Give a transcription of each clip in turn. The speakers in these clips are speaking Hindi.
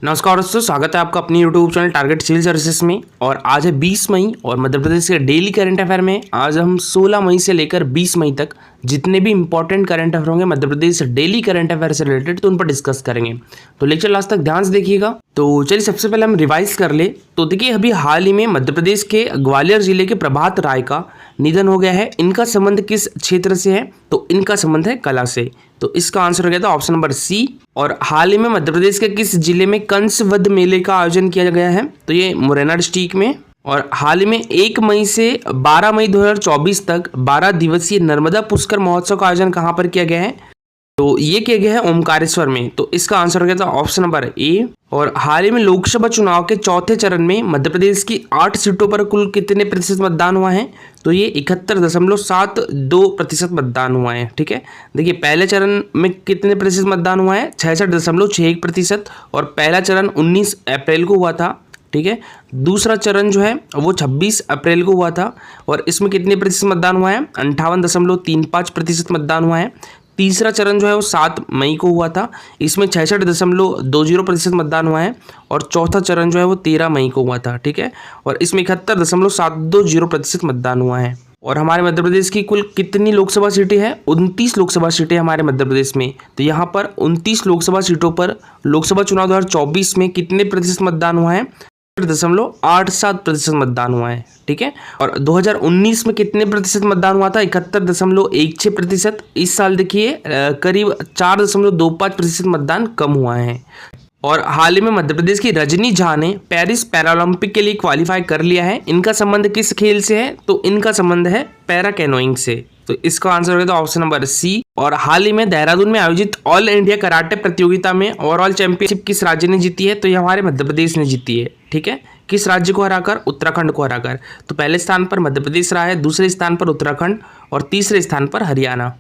नमस्कार दोस्तों, स्वागत है आपका अपनी YouTube channel target civil services में। और आज है 20 मई और मध्य प्रदेश के डेली करंट अफेयर में आज हम 16 मई से लेकर 20 मई तक जितने भी इंपॉर्टेंट करंट अफेयर होंगे Madhya Pradesh daily current affair से रिलेटेड, तो उन पर डिस्कस करेंगे। तो लेक्चर लास्ट तक ध्यान से देखिएगा। तो चलिए सबसे पहले हम रिवाइज कर ले। तो देखिए, अभी हाल ही में मध्य प्रदेश के ग्वालियर जिले के प्रभात राय का निधन हो गया है। इनका संबंध किस क्षेत्र से है? तो इनका संबंध है कला से। तो इसका आंसर हो गया था ऑप्शन नंबर सी। और हाल ही में मध्य प्रदेश के किस जिले में कंस वध मेले का आयोजन किया गया है? तो ये मुरैना डिस्ट्रिक्ट में। और हाल ही में 1 मई से 12 मई 2024 तक 12 दिवसीय नर्मदा पुष्कर महोत्सव का आयोजन कहाँ पर किया गया है? तो ये किया गया है ओमकारेश्वर में। तो इसका आंसर हो गया था ऑप्शन नंबर ए। और हाल ही में लोकसभा चुनाव के चौथे चरण में मध्य प्रदेश की 8 सीटों पर कुल कितने प्रतिशत मतदान हुआ है? तो ये 71.72% मतदान हुआ है। ठीक है, देखिए पहले चरण में कितने प्रतिशत मतदान हुआ है? 66.61%। और पहला चरण 19 अप्रैल को हुआ था। ठीक है, दूसरा चरण जो है वो 26 अप्रैल को हुआ था। और इसमें कितने प्रतिशत मतदान हुआ है? 58.35% मतदान हुआ है। तीसरा चरण जो है वो 7 मई को हुआ था। इसमें 66.20% मतदान हुआ है। और चौथा चरण जो है वो 13 मई को हुआ था। ठीक है, और इसमें 71.720% मतदान हुआ है। और हमारे मध्य प्रदेश की कुल कितनी लोकसभा सीटें हैं? 29 लोकसभा सीटें हमारे मध्य प्रदेश में। तो यहाँ पर 29 लोकसभा सीटों पर लोकसभा चुनाव 2024 में कितने प्रतिशत मतदान हुआ है? 87% मतदान हुआ है। ठीक है, और 2019 में कितने प्रतिशत मतदान हुआ था? 71.16%। इस साल देखिए करीब 4.25% मतदान कम हुआ है। और हाल ही में मध्य प्रदेश की रजनी झा ने पेरिस पैरालंपिक के लिए क्वालिफाई कर लिया है। इनका संबंध किस खेल से है? तो इनका संबंध है पैरा कैनोइंग से। तो इसका आंसर होगा ऑप्शन नंबर सी। और हाल ही में देहरादून में आयोजित ऑल इंडिया कराटे प्रतियोगिता में ओवरऑल चैंपियनशिप किस राज्य ने जीती है? तो ये हमारे मध्य प्रदेश ने जीती है। ठीक है, किस राज्य को हराकर? उत्तराखंड को हराकर। तो पहले स्थान पर मध्य प्रदेश रहा है, दूसरे स्थान पर उत्तराखंड और तीसरे स्थान पर हरियाणा।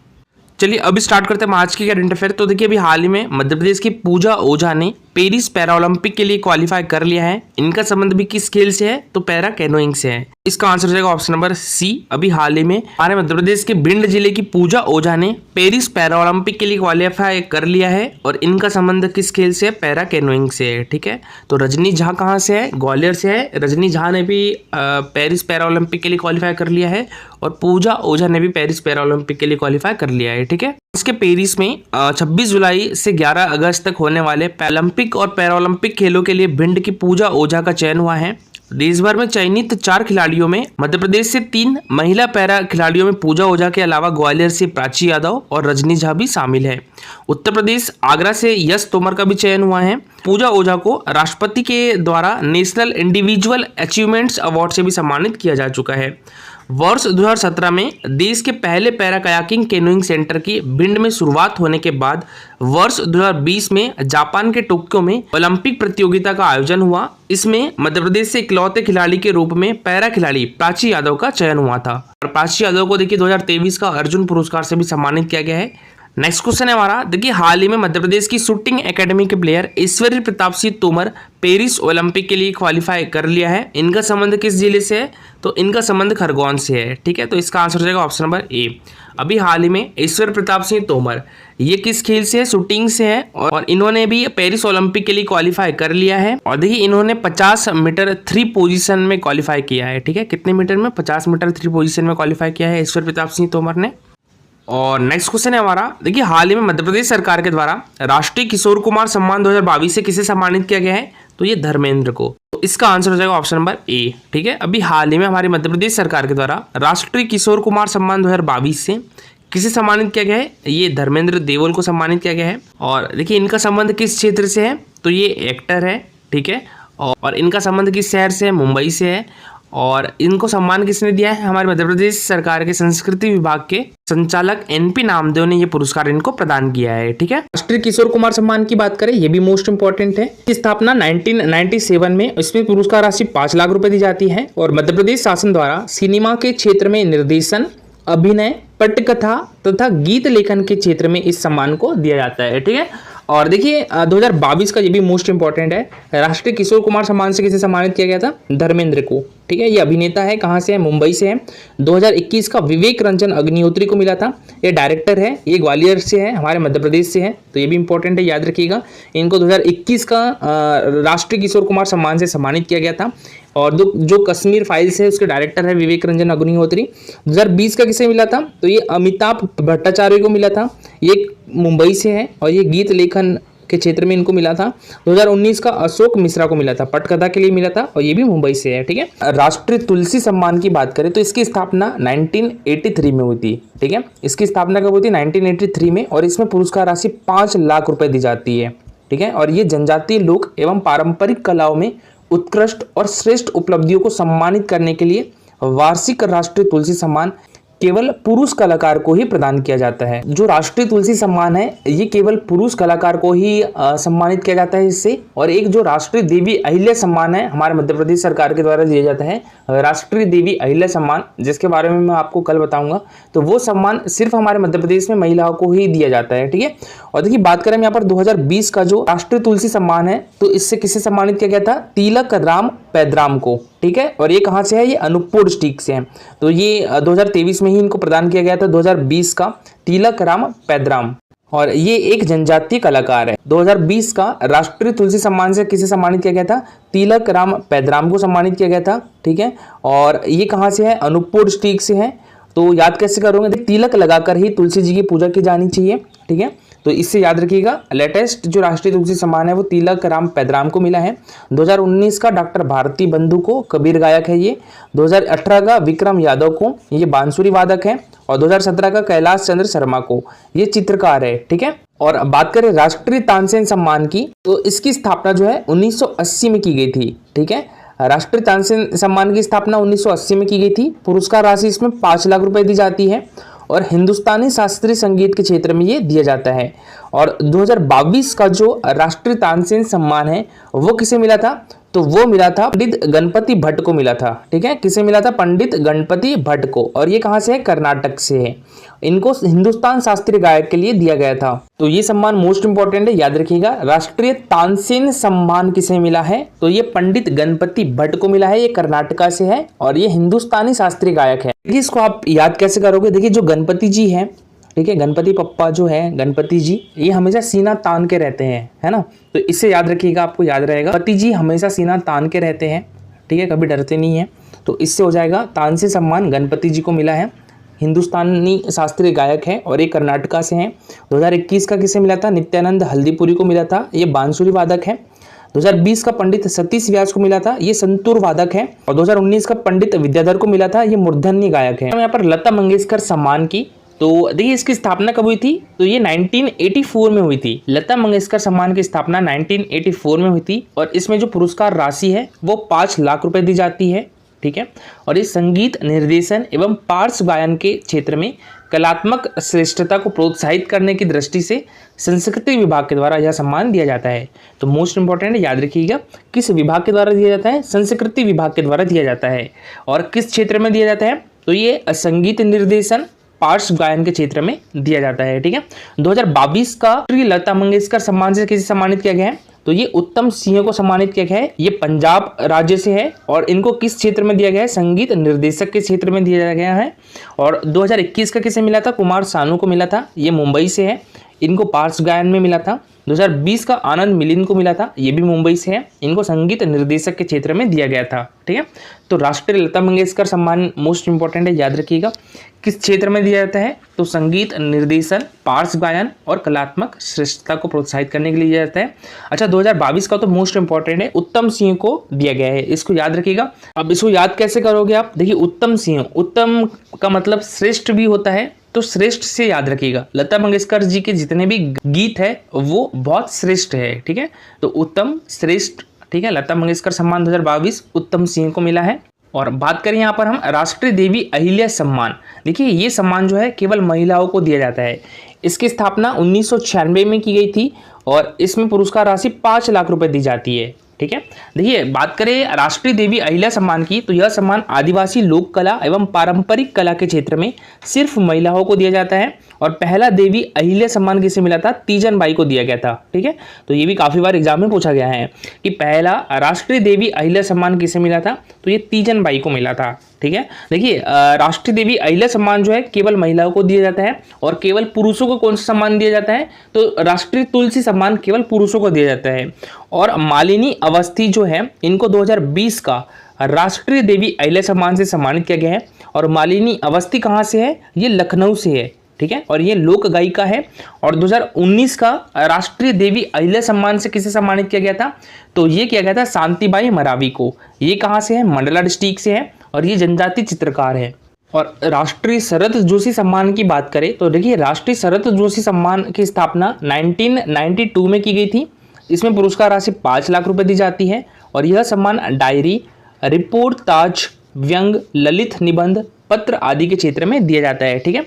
चलिए अभी स्टार्ट करते हैं आज की करंट अफेयर। तो देखिए, अभी हाल ही में मध्य प्रदेश की पूजा ओझा ने पेरिस पैरालंपिक के लिए क्वालिफाई कर लिया है। इनका संबंध भी किस खेल से है? तो पैरा कैनोइंग से है। इसका आंसर हो जाएगा ऑप्शन नंबर सी। अभी हाल ही में हमारे मध्य प्रदेश के भिंड जिले की पूजा ओझा ने पेरिस पैरालंपिक के लिए क्वालिफाई कर लिया है। और इनका संबंध किस खेल से है? पैरा कैनोइंग से है। ठीक है, तो रजनी झा कहाँ से है? ग्वालियर से है। रजनी झा ने भी पेरिस पैरालंपिक के लिए क्वालिफाई कर लिया है। और पूजा ओझा ने भी पेरिस पैरालंपिक के लिए क्वालिफाई कर लिया है। ठीक है, इसके पेरिस में 26 जुलाई से 11 अगस्त तक होने वाले ओलंपिक और पैरालंपिक खेलों के लिए भिंड की पूजा ओझा का चयन हुआ है। देश भर में चयनित 4 खिलाड़ियों में मध्य प्रदेश से 3 महिला पैरा खिलाड़ियों में पूजा ओझा के अलावा ग्वालियर से प्राची यादव और रजनी झा भी शामिल है। उत्तर प्रदेश आगरा से यश तोमर का भी चयन हुआ है। पूजा ओझा को राष्ट्रपति के द्वारा नेशनल इंडिविजुअल अचीवमेंट्स अवार्ड से भी सम्मानित किया जा चुका है। वर्ष 2017 में देश के पहले पैरा कयाकिंग कैनोइंग सेंटर की भिंड में शुरुआत होने के बाद वर्ष 2020 में जापान के टोक्यो में ओलंपिक प्रतियोगिता का आयोजन हुआ। इसमें मध्य प्रदेश से इकलौते खिलाड़ी के रूप में पैरा खिलाड़ी प्राची यादव का चयन हुआ था। और प्राची यादव को देखिए 2023 का अर्जुन पुरस्कार से भी सम्मानित किया गया है। नेक्स्ट क्वेश्चन है हमारा, देखिए हाल ही में मध्य प्रदेश की शूटिंग एकेडमी के प्लेयर ऐश्वर्य प्रताप सिंह तोमर पेरिस ओलंपिक के लिए क्वालिफाई कर लिया है। इनका संबंध किस जिले से है? तो इनका संबंध खरगोन से है। ठीक है, तो इसका आंसर हो जाएगा ऑप्शन नंबर ए। अभी हाल ही में ऐश्वर्य प्रताप सिंह तोमर ये किस खेल से है? शूटिंग से है। और इन्होंने भी पेरिस ओलंपिक के लिए क्वालिफाई कर लिया है। और देखिए इन्होंने 50 मीटर 3 पोजीशन में क्वालिफाई किया है। ठीक है, कितने मीटर में? 50 मीटर 3 पोजीशन में क्वालिफाई किया है ऐश्वर्य प्रताप सिंह तोमर ने। और नेक्स्ट क्वेश्चन है हमारा, देखिए हाल ही में मध्य प्रदेश सरकार के द्वारा राष्ट्रीय किशोर कुमार सम्मान 2022 से किसे सम्मानित किया गया है? तो ये धर्मेंद्र को। तो इसका आंसर हो जाएगा ऑप्शन नंबर ए। ठीक है, अभी हाल ही में हमारी मध्य प्रदेश सरकार के द्वारा राष्ट्रीय किशोर कुमार सम्मान 2022 से किसे सम्मानित किया गया है? ये धर्मेंद्र देवल को सम्मानित किया गया है। और देखिए इनका संबंध किस क्षेत्र से है? तो ये एक्टर है। ठीक है, और इनका संबंध किस शहर से है? मुंबई से है। और इनको सम्मान किसने दिया है? हमारे मध्य प्रदेश सरकार के संस्कृति विभाग के संचालक एनपी नामदेव ने ये पुरस्कार इनको प्रदान किया है। ठीक है, राष्ट्रीय किशोर कुमार सम्मान की बात करें, ये भी मोस्ट इंपॉर्टेंट है। इसकी स्थापना 1997 में, इसमें पुरस्कार राशि 5 लाख रुपए दी जाती है। और मध्य प्रदेश शासन द्वारा सिनेमा के क्षेत्र में निर्देशन, अभिनय, पटकथा तथा गीत लेखन के क्षेत्र में इस सम्मान को दिया जाता है। ठीक है, और देखिए 2022 का ये भी मोस्ट इंपॉर्टेंट है। राष्ट्रीय किशोर कुमार सम्मान से किसे सम्मानित किया गया था? धर्मेंद्र को। ठीक है। ये अभिनेता है, कहाँ से है, मुंबई से है। 2021 का विवेक रंजन अग्निहोत्री को मिला था। ये डायरेक्टर है, ये ग्वालियर से है, हमारे मध्य प्रदेश से है, तो ये भी इंपॉर्टेंट है, याद रखिएगा। इनको 2021 का राष्ट्रीय किशोर कुमार सम्मान से सम्मानित किया गया था। और जो कश्मीर फाइल्स है उसके डायरेक्टर है विवेक रंजन अग्निहोत्री। 2020 का किसे मिला था, तो ये अमिताभ भट्टाचार्य को मिला था। ये मुंबई से है और ये गीत लेखन के क्षेत्र में इनको मिला था। 2019 का अशोक मिश्रा को मिला था, पटकथा के लिए मिला था और ये भी मुंबई से है, ठीक है। राष्ट्रीय तुलसी सम्मान की बात करें तो इसकी स्थापना 1983 में हुई थी, ठीक है। इसकी स्थापना कब हुई थी, 1983 में, और इसमें पुरस्कार राशि 5 लाख रुपए दी जाती है, ठीक है। और ये जनजातीय लोक एवं पारंपरिक कलाओं में उत्कृष्ट और श्रेष्ठ उपलब्धियों को सम्मानित करने के लिए वार्षिक राष्ट्रीय तुलसी सम्मान केवल पुरुष कलाकार को ही प्रदान किया जाता है। जो राष्ट्रीय तुलसी सम्मान है ये केवल पुरुष कलाकार को ही सम्मानित किया जाता है इससे। और एक जो राष्ट्रीय देवी अहिल्या सम्मान है हमारे मध्य प्रदेश सरकार के द्वारा दिया जाता है, राष्ट्रीय देवी अहिल्या सम्मान, जिसके बारे में मैं आपको कल बताऊंगा, तो वो सम्मान सिर्फ हमारे मध्य प्रदेश में महिलाओं को ही दिया जाता है, ठीक है। और देखिए बात करें यहाँ पर 2020 का जो राष्ट्रीय तुलसी सम्मान है, तो इससे किसे सम्मानित किया गया था, तिलक राम पैद्राम को, ठीक है। और ये कहाँ से है, ये अनूपपुर डिस्ट्रिक्ट से है। तो ये 2023 में ही इनको प्रदान किया गया था, 2020 का तिलक राम पैद्राम, और ये एक जनजातीय कलाकार है। 2020 का राष्ट्रीय तुलसी सम्मान से किसे सम्मानित किया गया था, तिलक राम पैद्राम को सम्मानित किया गया था, ठीक है। और ये कहाँ से है, अनूपपुर डिस्ट्रिक्ट से है। तो याद कैसे करोगे, तिलक लगाकर ही तुलसी जी की पूजा की जानी चाहिए, ठीक है। तो इससे याद रखिएगा। लेटेस्ट जो राष्ट्रीय तुलसी सम्मान है वो तिलक राम पैद्राम को मिला है। 2019 का डॉक्टर भारती बंधु को, कबीर गायक है ये। 2018 का विक्रम यादव को, ये बांसुरी वादक है। और 2017 का कैलाश चंद्र शर्मा को, ये चित्रकार है, ठीक है। और बात करें राष्ट्रीय तानसेन सम्मान की, तो इसकी स्थापना जो है 1980 में की गई थी, ठीक है। राष्ट्रीय तानसेन सम्मान की स्थापना 1980 में की गई थी। पुरस्कार राशि इसमें 5 लाख रुपए दी जाती है और हिंदुस्तानी शास्त्रीय संगीत के क्षेत्र में ये दिया जाता है। और 2022 का जो राष्ट्रीय तानसेन सम्मान है वो किसे मिला था, तो वो मिला था पंडित गणपति भट्ट को मिला था, ठीक है। किसे मिला था, पंडित गणपति भट्ट को। और ये कहाँ से है, कर्नाटक से है। इनको हिंदुस्तान शास्त्रीय गायक के लिए दिया गया था। तो ये सम्मान मोस्ट इंपॉर्टेंट है, याद रखिएगा। राष्ट्रीय तानसेन सम्मान किसे मिला है, तो ये पंडित गणपति भट्ट को मिला है, ये कर्नाटका से है और ये हिंदुस्तानी शास्त्रीय गायक है। देखिए इसको आप याद कैसे करोगे, देखिए जो गणपति जी हैं, ठीक है, गणपति पप्पा जो है, गणपति जी, ये हमेशा सीना तान के रहते हैं, है ना। तो इससे याद रखिएगा, आपको याद रहेगा, गणपति जी हमेशा सीना तान के रहते हैं, ठीक है, कभी डरते नहीं है। तो इससे हो जाएगा, तानसेन सम्मान गणपति जी को मिला है, हिंदुस्तानी शास्त्रीय गायक है और ये कर्नाटका से हैं। 2021 का किसे मिला था, नित्यानंद हल्दीपुरी को मिला था, ये बांसुरी वादक है। 2020 का पंडित सतीश व्यास को मिला था, ये संतूर वादक है। और 2019 का पंडित विद्याधर को मिला था, ये मूर्धन्य गायक है। यहाँ पर लता मंगेशकर सम्मान की, तो देखिए इसकी स्थापना कब हुई थी, तो ये 1984 में हुई थी। लता मंगेशकर सम्मान की स्थापना 1984 में हुई थी और इसमें जो पुरस्कार राशि है वो 5 लाख रुपए दी जाती है, ठीक है। और ये संगीत निर्देशन एवं पार्श्व गायन के क्षेत्र में कलात्मक श्रेष्ठता को प्रोत्साहित करने की दृष्टि से संस्कृति विभाग के द्वारा यह सम्मान दिया जाता है। तो मोस्ट इंपॉर्टेंट है, याद रखिएगा, किस विभाग के द्वारा दिया जाता है, संस्कृति विभाग के द्वारा दिया जाता है। और किस क्षेत्र में दिया जाता है, तो ये संगीत निर्देशन पार्श्व गायन के क्षेत्र में दिया जाता है, ठीक है। 2022 का लता मंगेशकर सम्मान से किसे सम्मानित किया गया है, तो ये उत्तम सिंह को सम्मानित किया गया है। ये पंजाब राज्य से है और इनको किस क्षेत्र में दिया गया है, संगीत निर्देशक के क्षेत्र में दिया गया है। और 2021 का किसे मिला था, कुमार सानू को मिला था, ये मुंबई से है, इनको पार्श्व गायन में मिला था। 2020 का आनंद मिलिंद को मिला था, ये भी मुंबई से है, इनको संगीत निर्देशक के क्षेत्र में दिया गया था, ठीक है। तो राष्ट्रीय लता मंगेशकर सम्मान मोस्ट इंपॉर्टेंट है, याद रखिएगा, किस क्षेत्र में दिया जाता है, तो संगीत निर्देशन, पार्श्व गायन और कलात्मक श्रेष्ठता को प्रोत्साहित करने के लिए दिया जाता है। अच्छा 2022 का तो मोस्ट इंपॉर्टेंट है, उत्तम सिंह को दिया गया है, इसको याद रखिएगा। अब इसको याद कैसे करोगे आप, देखिए उत्तम सिंह, उत्तम का मतलब श्रेष्ठ भी होता है, तो श्रेष्ठ से याद रखिएगा, लता मंगेशकर जी के जितने भी गीत है वो बहुत श्रेष्ठ है, ठीक है। तो उत्तम श्रेष्ठ, ठीक है, लता मंगेशकर सम्मान 2022 उत्तम सिंह को मिला है। और बात करें यहाँ पर हम राष्ट्रीय देवी अहिल्या सम्मान, देखिए ये सम्मान जो है केवल महिलाओं को दिया जाता है। इसकी स्थापना 1996 में की गई थी और इसमें पुरस्कार राशि 5 लाख रुपए दी जाती है, ठीक है। देखिए बात करें राष्ट्रीय देवी अहिल्या सम्मान की, तो यह सम्मान आदिवासी लोक कला एवं पारंपरिक कला के क्षेत्र में सिर्फ महिलाओं को दिया जाता है। और पहला देवी अहिल्या सम्मान किसे मिला था? तीजन बाई को दिया गया था। ठीक है, तो ये भी काफी बार एग्जाम में पूछा गया है कि पहला राष्ट्रीय देवी अहिल्या सम्मान किसे मिला था, तो ये तीजन बाई को मिला था। ठीक है, देखिए राष्ट्रीय देवी अहिल्या सम्मान जो है केवल महिलाओं को दिया जाता है। और केवल पुरुषों को कौन सा सम्मान दिया जाता है? तो राष्ट्रीय तुलसी सम्मान केवल पुरुषों को दिया जाता है। और मालिनी अवस्थी जो है इनको 2020 का राष्ट्रीय देवी अहिल्या सम्मान से सम्मानित किया गया है। और मालिनी अवस्थी कहाँ से है? ये लखनऊ से है। ठीक है, और ये लोक गायिका है। और 2019 का राष्ट्रीय देवी अहिल्या सम्मान से किसे सम्मानित किया गया था? तो ये किया गया था शांतिबाई मरावी को। ये कहाँ से है? मंडला डिस्ट्रिक्ट से है और ये जनजाति चित्रकार है। और राष्ट्रीय शरद जोशी सम्मान की बात करें तो देखिए राष्ट्रीय शरद जोशी सम्मान की स्थापना 1992 में की गई थी। इसमें पुरस्कार राशि 5 लाख रुपए दी जाती है। और यह सम्मान डायरी, रिपोर्ट, ताज, व्यंग, ललित निबंध, पत्र आदि के क्षेत्र में दिया जाता है। ठीक है,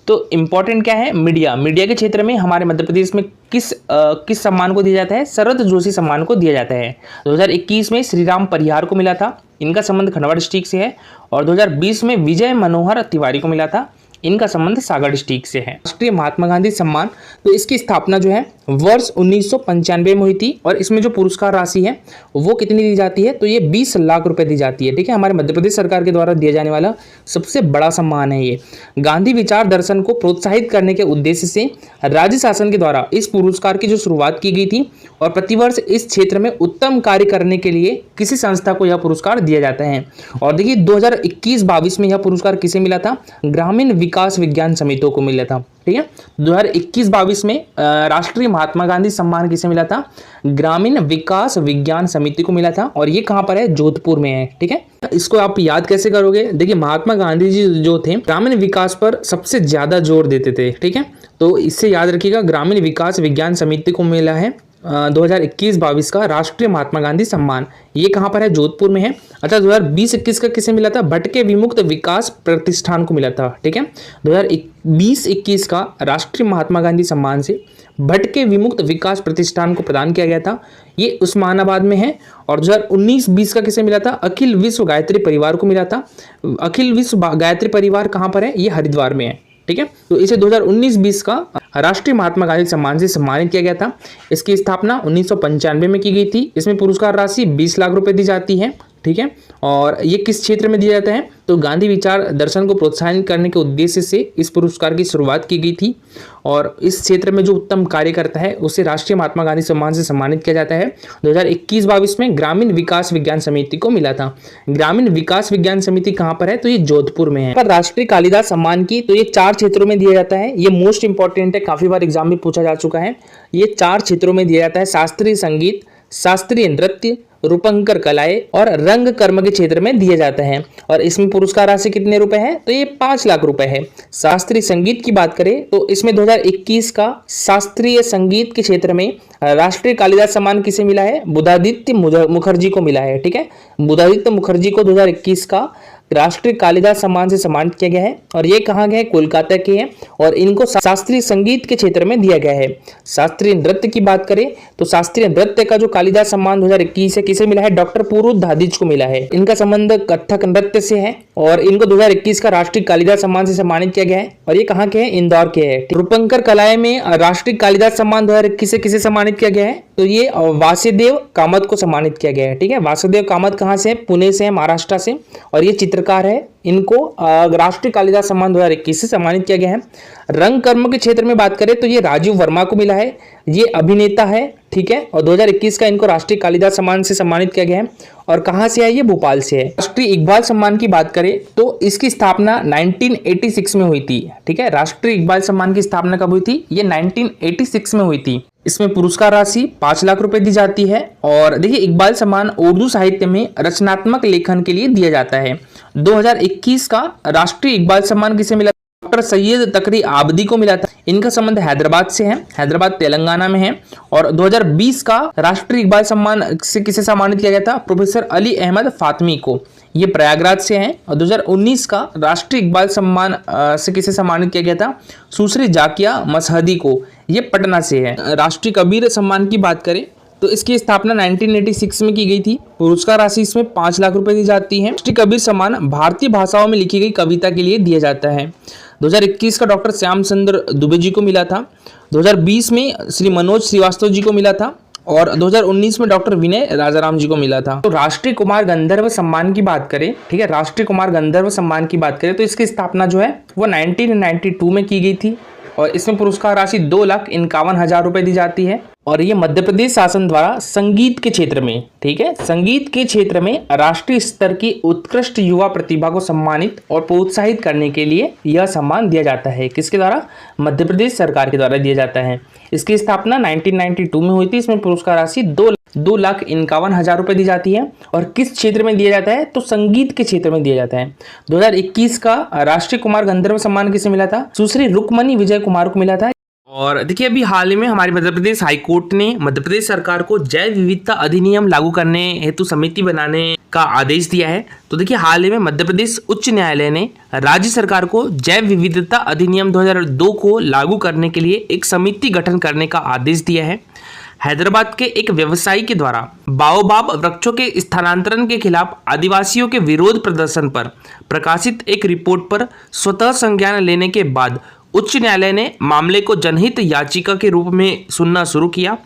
तो इम्पोर्टेंट क्या है? मीडिया के क्षेत्र में हमारे मध्य प्रदेश में किस सम्मान को दिया जाता है? शरद जोशी सम्मान को दिया जाता है। 2021 में श्रीराम परिहार को मिला था, इनका संबंध खंडवा डिस्ट्रिक्ट से है। और 2020 में विजय मनोहर तिवारी को मिला था, इनका संबंध सागर डिस्ट्रिक्ट से है। राष्ट्रीय महात्मा गांधी सम्मान, तो इसकी स्थापना जो है वर्ष 1995 में हुई थी। और इसमें जो पुरस्कार राशि है वो कितनी दी जाती है? तो ये 20 लाख रुपए दी जाती है। ठीक है, हमारे मध्य प्रदेश सरकार के द्वारा दिया जाने वाला सबसे बड़ा सम्मान है ये। गांधी विचार दर्शन को प्रोत्साहित करने के उद्देश्य से राज्य शासन के द्वारा इस पुरस्कार की जो शुरुआत की गई थी। और प्रतिवर्ष इस क्षेत्र में उत्तम कार्य करने के लिए किसी संस्था को यह पुरस्कार दिया जाता है। और देखिए 2021-22 में यह पुरस्कार किसे मिला था? ग्रामीण विकास विज्ञान समितियों को मिला था। ठीक है, 2021-22 में राष्ट्रीय महात्मा गांधी सम्मान किसे मिला था? ग्रामीण विकास विज्ञान समिति को मिला था। और ये कहाँ पर है? जोधपुर में है। ठीक है, इसको आप याद कैसे करोगे? देखिए महात्मा गांधी जी जो थे ग्रामीण विकास पर सबसे ज्यादा जोर देते थे। ठीक है, तो इससे याद रखिएगा ग्रामीण विकास विज्ञान समिति को मिला है 2021-22 का राष्ट्रीय महात्मा गांधी सम्मान। ये कहाँ पर है? जोधपुर में है। अच्छा, 2020-21 का किसे मिला था? भटके विमुक्त विकास प्रतिष्ठान को मिला था। ठीक है, 2020-21 का राष्ट्रीय महात्मा गांधी सम्मान से भटके विमुक्त विकास प्रतिष्ठान को प्रदान किया गया था। ये उस्मानाबाद में है। और 2019-20 का किसे मिला था? अखिल विश्व गायत्री परिवार को मिला था। अखिल विश्व गायत्री परिवार कहाँ पर है? ये हरिद्वार में है। ठीक है, तो इसे 2019-20 का राष्ट्रीय महात्मा गांधी सम्मान से सम्मानित किया गया था। इसकी स्थापना 1995 में की गई थी। इसमें पुरस्कार राशि 20 लाख रुपए दी जाती है। ठीक है, और ये किस क्षेत्र में दिया जाता है? तो गांधी विचार दर्शन को प्रोत्साहित करने के उद्देश्य से इस पुरस्कार की शुरुआत की गई थी। और इस क्षेत्र में जो उत्तम कार्य करता है उसे राष्ट्रीय महात्मा गांधी सम्मान से सम्मानित किया जाता है। 2021-22 में ग्रामीण विकास विज्ञान समिति को मिला था। ग्रामीण विकास विज्ञान समिति कहाँ पर है? तो ये जोधपुर में है। पर राष्ट्रीय कालिदास सम्मान की, तो ये 4 क्षेत्रों में दिया जाता है। ये मोस्ट इंपॉर्टेंट है, काफी बार एग्जाम में पूछा जा चुका है। ये 4 क्षेत्रों में दिया जाता है: शास्त्रीय संगीत, शास्त्रीय नृत्य, रूपंकर कलाएं और रंग कर्म के क्षेत्र में दिया जाता है। और इसमें पुरस्कार राशि कितने रुपए है? तो ये 5 लाख रुपए है। शास्त्रीय संगीत की बात करें तो इसमें 2021 का शास्त्रीय संगीत के क्षेत्र में राष्ट्रीय कालिदास सम्मान किसे मिला है? बुधादित्य मुखर्जी को मिला है। ठीक है, बुधादित्य मुखर्जी को 2021 का राष्ट्रीय कालिदास सम्मान से सम्मानित किया गया है। और ये कहाँ गए? कोलकाता के हैं। और इनको शास्त्रीय संगीत के क्षेत्र में दिया गया है। शास्त्रीय नृत्य की बात करें तो शास्त्रीय नृत्य का जो कालिदास सम्मान 2021 है किसे मिला है? डॉक्टर पुरु दादिज को मिला है। इनका संबंध कथक नृत्य से है और इनको 2021 का राष्ट्रीय कालिदास सम्मान से सम्मानित किया गया है। और ये कहाँ के हैं? इंदौर के हैं। रूपंकर कलाएं में राष्ट्रीय कालिदास सम्मान 2021 से किसे सम्मानित किया गया है? तो ये वासुदेव कामत को सम्मानित किया गया है। ठीक है, वासुदेव कामत कहाँ से है? पुणे से है, महाराष्ट्र से। और ये चित्रकार है, इनको राष्ट्रीय कालिदास सम्मान 2021 से सम्मानित किया गया है। रंग कर्म के क्षेत्र में बात करें तो ये राजीव वर्मा को मिला है। ये अभिनेता है। ठीक है, और 2021 का इनको राष्ट्रीय कालिदास सम्मान से सम्मानित किया गया है। और कहाँ से है? ये भोपाल से है। राष्ट्रीय इकबाल सम्मान की बात करें तो इसकी स्थापना 1986 में हुई थी। ठीक है, राष्ट्रीय इकबाल सम्मान की स्थापना कब हुई थी? ये 1986 में हुई थी। इसमें पुरस्कार राशि 5 लाख रुपए दी जाती है। और देखिए इकबाल सम्मान उर्दू साहित्य में रचनात्मक लेखन के लिए दिया जाता है। 2021 का राष्ट्रीय इकबाल सम्मान किसे मिला? डॉक्टर सैयद तकरी आबदी को मिला था। इनका संबंध हैदराबाद से है, हैदराबाद तेलंगाना में है। और 2020 का राष्ट्रीय इकबाल सम्मान से किसे सम्मानित किया गया था? प्रोफेसर अली अहमद फातमी को, ये प्रयागराज से हैं। और 2019 का राष्ट्रीय इकबाल सम्मान से किसे सम्मानित किया गया था? सुश्री जाकिया मसहदी को, ये पटना से है। राष्ट्रीय कबीर सम्मान की बात करें तो इसकी स्थापना 1986 में की गई थी। पुरस्कार राशि इसमें 5 लाख रुपए दी जाती है। राष्ट्रीय कबीर सम्मान भारतीय भाषाओं में लिखी गई कविता के लिए दिया जाता है। 2021 का डॉक्टर श्याम चंद्र दुबे जी को मिला था। 2020 में श्री मनोज श्रीवास्तव जी को मिला था और 2019 में डॉक्टर विनय राजाराम जी को मिला था। तो राष्ट्रीय कुमार गंधर्व सम्मान की बात करें, ठीक है, राष्ट्रीय कुमार गंधर्व सम्मान की बात करें तो इसकी स्थापना जो है वो 1992 में की गई थी और इसमें पुरस्कार राशि 2,51,000 रुपए दी जाती है। और ये मध्य प्रदेश शासन द्वारा संगीत के क्षेत्र में, ठीक है, संगीत के क्षेत्र में राष्ट्रीय स्तर की उत्कृष्ट युवा प्रतिभा को सम्मानित और प्रोत्साहित करने के लिए यह सम्मान दिया जाता है। किसके द्वारा? मध्य प्रदेश सरकार के द्वारा दिया जाता है। इसकी स्थापना 1992 में हुई थी। इसमें पुरस्कार राशि 2,51,000 रुपए दी जाती है। और किस क्षेत्र में दिया जाता है? तो संगीत के क्षेत्र में दिया जाता है। 2021 का राष्ट्रीय कुमार गंधर्व सम्मान किसे मिला था? सुश्री रुक्मणी विजय कुमार को मिला था। और देखिए अभी हाल ही में हमारे मध्य प्रदेश हाईकोर्ट ने मध्य प्रदेश सरकार को जैव विविधता अधिनियम लागू करने हेतु समिति बनाने का आदेश दिया है। तो देखिए हाल ही में मध्य प्रदेश उच्च न्यायालय ने राज्य सरकार को जैव विविधता अधिनियम 2002 को लागू करने के लिए एक समिति गठन करने का आदेश दिया है। हैदराबाद के एक व्यवसायी के द्वारा बाओबाब वृक्षों के स्थानांतरण के खिलाफ आदिवासियों के विरोध प्रदर्शन पर प्रकाशित एक रिपोर्ट पर स्वतः संज्ञान लेने के बाद उच्च न्यायालय ने मामले को जनहित याचिका के रूप में सुनना शुरू किया।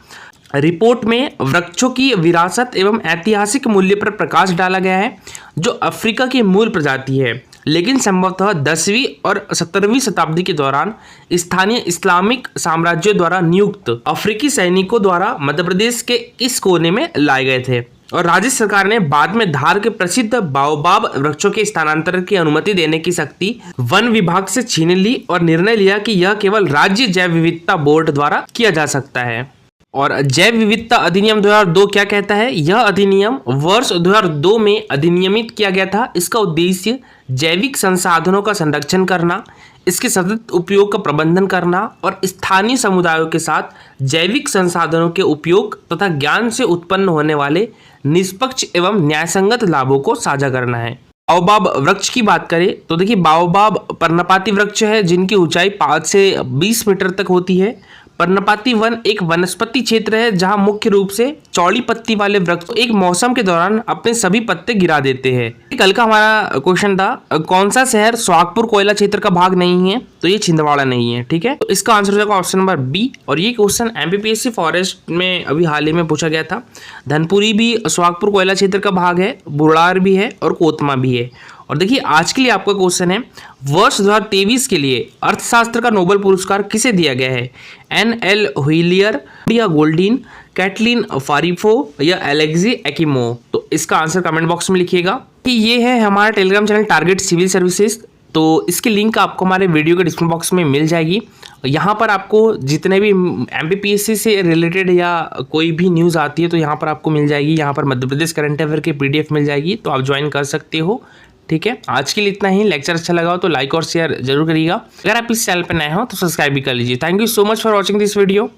रिपोर्ट में वृक्षों की विरासत एवं ऐतिहासिक मूल्य पर प्रकाश डाला गया है, जो अफ्रीका की मूल प्रजाति है, लेकिन संभवतः 10वीं और 17वीं शताब्दी के दौरान स्थानीय इस्लामिक साम्राज्यों द्वारा नियुक्त अफ्रीकी सैनिकों द्वारा मध्य प्रदेश के इस कोने में लाए गए थे। और राज्य सरकार ने बाद में धार के प्रसिद्ध बाओबाब वृक्षों के स्थानांतरण की अनुमति देने की शक्ति वन विभाग से छीन ली और निर्णय लिया कि यह केवल राज्य जैव विविधता बोर्ड द्वारा किया जा सकता है। और जैव विविधता अधिनियम 2002 क्या कहता है? यह अधिनियम वर्ष 2002 में अधिनियमित किया गया था। इसका उद्देश्य जैविक संसाधनों का संरक्षण करना, इसके सतत उपयोग का प्रबंधन करना और स्थानीय समुदायों के साथ जैविक संसाधनों के उपयोग तथा ज्ञान से उत्पन्न होने वाले निष्पक्ष एवं न्यायसंगत लाभों को साझा करना है। बाओबाब वृक्ष की बात करें तो देखिए बाओबाब पर्णपाती वृक्ष है जिनकी ऊंचाई 5 से 20 मीटर तक होती है। पर्णपाती वन एक वनस्पति क्षेत्र है जहां मुख्य रूप से चौड़ी पत्ती वाले वृक्ष एक मौसम के दौरान अपने सभी पत्ते गिरा देते हैं। कल का हमारा क्वेश्चन था कौन सा शहर सोहागपुर कोयला क्षेत्र का भाग नहीं है? तो ये छिंदवाड़ा नहीं है, ठीक है। तो इसका आंसर हो जाएगा ऑप्शन नंबर बी। और ये क्वेश्चन एमपीपीएससी फॉरेस्ट में अभी हाल ही में पूछा गया था। धनपुरी भी सोहागपुर कोयला क्षेत्र का भाग है, बुराड़ भी है और कोतमा भी है। और देखिए आज के लिए आपका क्वेश्चन है वर्ष 2023 के लिए अर्थशास्त्र का नोबेल पुरस्कार किसे दिया गया है? NL व्हीलियर या गोल्डीन, कैटलिन फारिफो या एलेक्सी एकिमो? तो इसका आंसर कमेंट बॉक्स में लिखिएगा। कि ये है हमारा Telegram channel target civil services. तो इसकी लिंक आपको हमारे वीडियो के डिस्क्रिप्शन बॉक्स में मिल जाएगी। यहाँ पर आपको जितने भी एमपीपीएससी से रिलेटेड या कोई भी न्यूज़ आती है तो यहाँ पर आपको मिल जाएगी। यहाँ पर मध्य प्रदेश करंट अफेयर की PDF मिल जाएगी, तो आप ज्वाइन कर सकते हो, ठीक है। आज के लिए इतना ही। लेक्चर अच्छा लगा हो तो लाइक और शेयर जरूर करिएगा। अगर आप इस चैनल पर नए हो तो सब्सक्राइब भी कर लीजिए। Thank you so much for watching this video.